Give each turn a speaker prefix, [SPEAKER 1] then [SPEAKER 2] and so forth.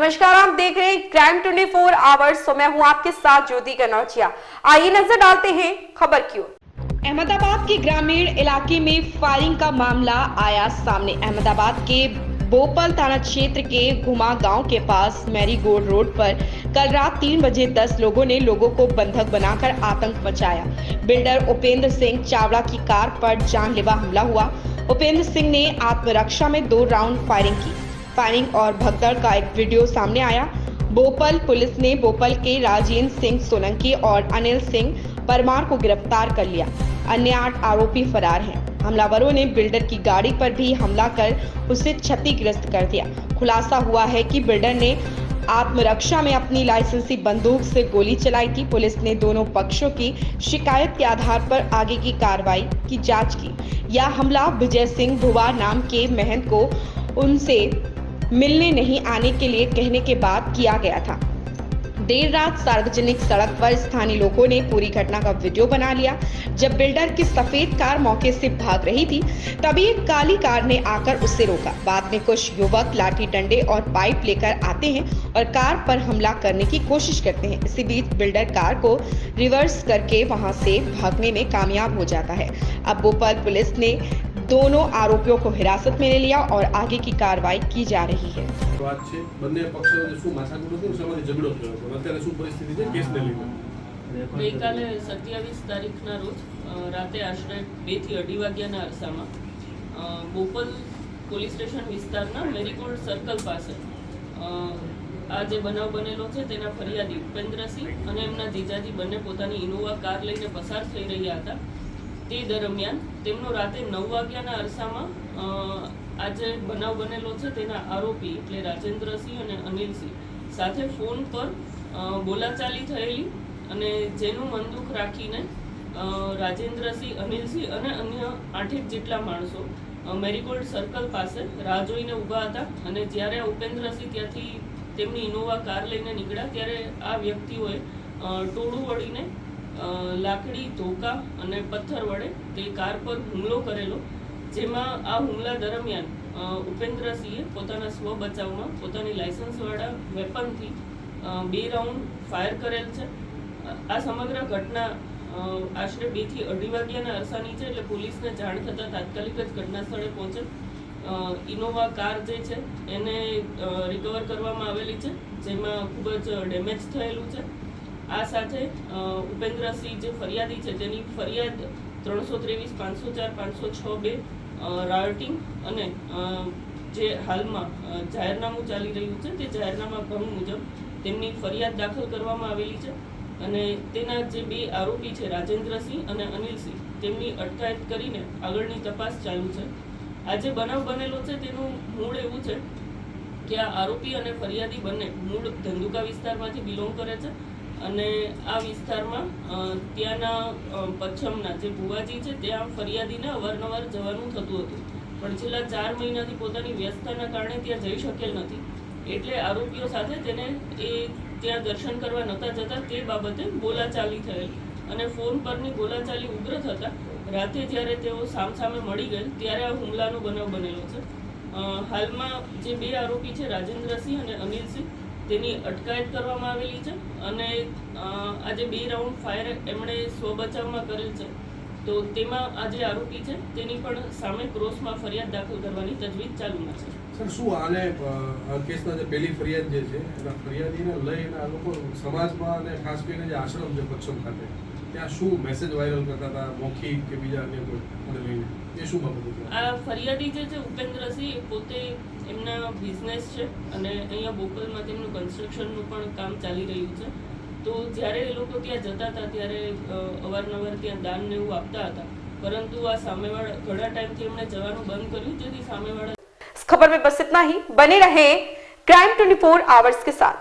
[SPEAKER 1] नमस्कार, आप देख रहे हैं क्राइम 24 आवर्स। तो मैं हूं आपके साथ ज्योति कनौजिया। आइए नजर डालते हैं खबर की ओर। अहमदाबाद के ग्रामीण इलाके में फायरिंग का मामला आया सामने। अहमदाबाद के बोपल थाना क्षेत्र के घुमा गांव के पास मैरीगोल्ड रोड पर कल रात 3 बजे 10 लोगों ने लोगों को बंधक बनाकर आतंक मचाया। बिल्डर उपेंद्र सिंह चावड़ा की कार पर जानलेवा हमला हुआ। उपेंद्र सिंह ने आत्मरक्षा में 2 राउंड फायरिंग और भगदड़ का एक वीडियो सामने आया। बोपल पुलिस ने बोपल के राजेंद्र सिंह सोलंकी और अनिल सिंह परमार को गिरफ्तार कर लिया। अन्य 8 आरोपी फरार हैं। हमलावरों ने बिल्डर की गाड़ी पर भी हमला कर उसे क्षतिग्रस्त कर दिया। खुलासा हुआ है कि बिल्डर ने आत्मरक्षा में अपनी लाइसेंसी बंदूक से गोली चलाई थी। पुलिस ने दोनों पक्षों की शिकायत के आधार पर आगे की कार्रवाई की जांच की। यह हमला विजय सिंह भुवा नाम के महंत को उनसे मिलने नहीं आने के लिए कहने के बाद किया गया था। देर रात सार्वजनिक सड़क पर स्थानीय लोगों ने पूरी घटना का वीडियो बना लिया। जब बिल्डर की सफेद कार मौके से भाग रही थी, तभी एक काली कार ने आकर उसे रोका। बाद में कुछ युवक लाठी डंडे और पाइप लेकर आते हैं और कार पर हमला करने की कोशिश करते हैं। इसी बीच बिल्डर कार को रिवर्स करके वहां से भागने में कामयाब हो जाता है। अब भोपाल पुलिस ने दोनों आरोपियों को हिरासत में ले लिया और आगे की कार्रवाई की जा रही है।
[SPEAKER 2] ગઈકાલે 27 તારીખના રોજ રાતે આશરે 2 થી 2:30 વાગ્યાના અરસામાં બોપલ પોલીસ સ્ટેશન વિસ્તારના મેરીગોલ્ડ સર્કલ પાસે આ જે બનાવ બનેલો છે તેના ફરિયાદી ઉપેન્દ્રસિંહ અને એમના જીજાજી બંને પોતાની ઇનોવા કાર લઈને પસાર થઈ રહ્યા હતા। તે દરમિયાન તેમનો રાતે 9 વાગ્યાના અરસામાં આ જે બનાવ બનેલો છે તેના આરોપી એટલે રાજેન્દ્રસિંહ અને અનિલસિંહ સાથે ફોન પર બોલાચાલી થયેલી અને જેનું બંદૂક રાખીને રાજેન્દ્રસિંહ, અનિલસિંહ અને અન્ય 8 જેટલા માણસો મેરીગોલ્ડ સર્કલ પાસે રાહ જોઈને ઊભા હતા અને જ્યારે ઉપેન્દ્રસિંહ ત્યાંથી તેમની ઇનોવા કાર લઈને નીકળ્યા ત્યારે આ વ્યક્તિઓએ ટોળું વળીને લાકડી, ધોકા અને પથ્થર વડે તે કાર પર હુમલો કરેલો, જેમાં આ હુમલા દરમિયાન ઉપેન્દ્રસિંહે પોતાના સ્વ બચાવમાં પોતાની લાયસન્સવાળા વેપનથી 2 રાઉન્ડ ફાયર કરેલ છે। આ સમગ્ર ઘટના આશરે 2 થી 2:30 વાગ્યાના અરસાની છે એટલે પોલીસને જાણ થતાં તાત્કાલિક જ ઘટના સ્થળે પહોંચે ઇનોવા કાર જે છે એને રિકવર કરવામાં આવેલી છે, જેમાં ખૂબ જ ડેમેજ થયેલું છે। આ સાથે ઉપેન્દ્રસિંહ જે ફરિયાદી છે તેની ફરિયાદ 323-504-506-2 રાયોટિંગ અને જે હાલમાં જાહેરનામું ચાલી રહ્યું છે તે જાહેરનામા ભંગ મુજબ તેમની ફરિયાદ દાખલ કરવામાં આવેલી છે અને તેના જે 2 આરોપી છે રાજેન્દ્રસિંહ અને અનિલસિંહ તેમની અટકાયત કરીને આગળની તપાસ ચાલુ છે। આ જે બનાવ બનેલો છે તેનું મૂળ એવું છે કે આ આરોપી અને ફરિયાદી બંને મૂળ ધંધુકા વિસ્તારમાંથી બિલોંગ કરે છે અને આ વિસ્તારમાં ત્યાંના પચ્છમના જે ભુવાજી છે ત્યાં ફરિયાદીને અવારનવાર જવાનું થતું હતું, પણ છેલ્લા 4 મહિનાથી પોતાની વ્યસ્તતાના કારણે ત્યાં જઈ શકેલ નથી એટલે આરોપીઓ સાથે તેને એ ત્યાં દર્શન કરવા નહોતા જતા તે બાબતે બોલાચાલી થયેલ અને ફોન પરની બોલાચાલી ઉગ્ર થતાં રાતે જ્યારે તેઓ સામસામે મળી ગયેલ ત્યારે આ હુમલાનો બનાવ બનેલો છે। હાલમાં જે 2 આરોપી છે રાજેન્દ્રસિંહ અને અનિલસિંહ તેની અટકાયત કરવામાં આવેલી છે અને આ જે 2 રાઉન્ડ ફાયર એમણે સ્વબચાવમાં કરેલ છે તો તેમાં આ જે આરોપી છે તેની પણ સામે ક્રોસમાં ફરિયાદ દાખલ કરવાની તજવીજ ચાલુમાં છે।
[SPEAKER 3] સર, શું આને કેસના જે પહેલી ફરિયાદ જે છે એના ફરિયાદીને લઈને આ લોકો સમાજમાં અને ખાસ કરીને જે આશ્રમ છે પચ્છમ ખાતે ત્યાં શું મેસેજ વાયરલ કરતા હતા મૌખિક કે બીજા અન્ય કોઈ લઈને એ શું બાબત હતી?
[SPEAKER 2] આ ફરિયાદી જે છે ઉપેન્દ્રસિંહ પોતે એમના બિઝનેસ છે અને અહીંયા બોપલમાં તેમનું કન્સ્ટ્રક્શનનું પણ કામ ચાલી રહ્યું છે તો જ્યારે એ લોકો ત્યાં જતા હતા ત્યારે અવારનવાર ત્યાં દાન ને એવું આપતા હતા, પરંતુ આ સામેવાળા ઘણા ટાઈમથી એમણે જવાનું બંધ કર્યું જેથી સામેવાળા।
[SPEAKER 1] इस खबर में बस इतना ही। बने रहे क्राइम 24 आवर्स के साथ।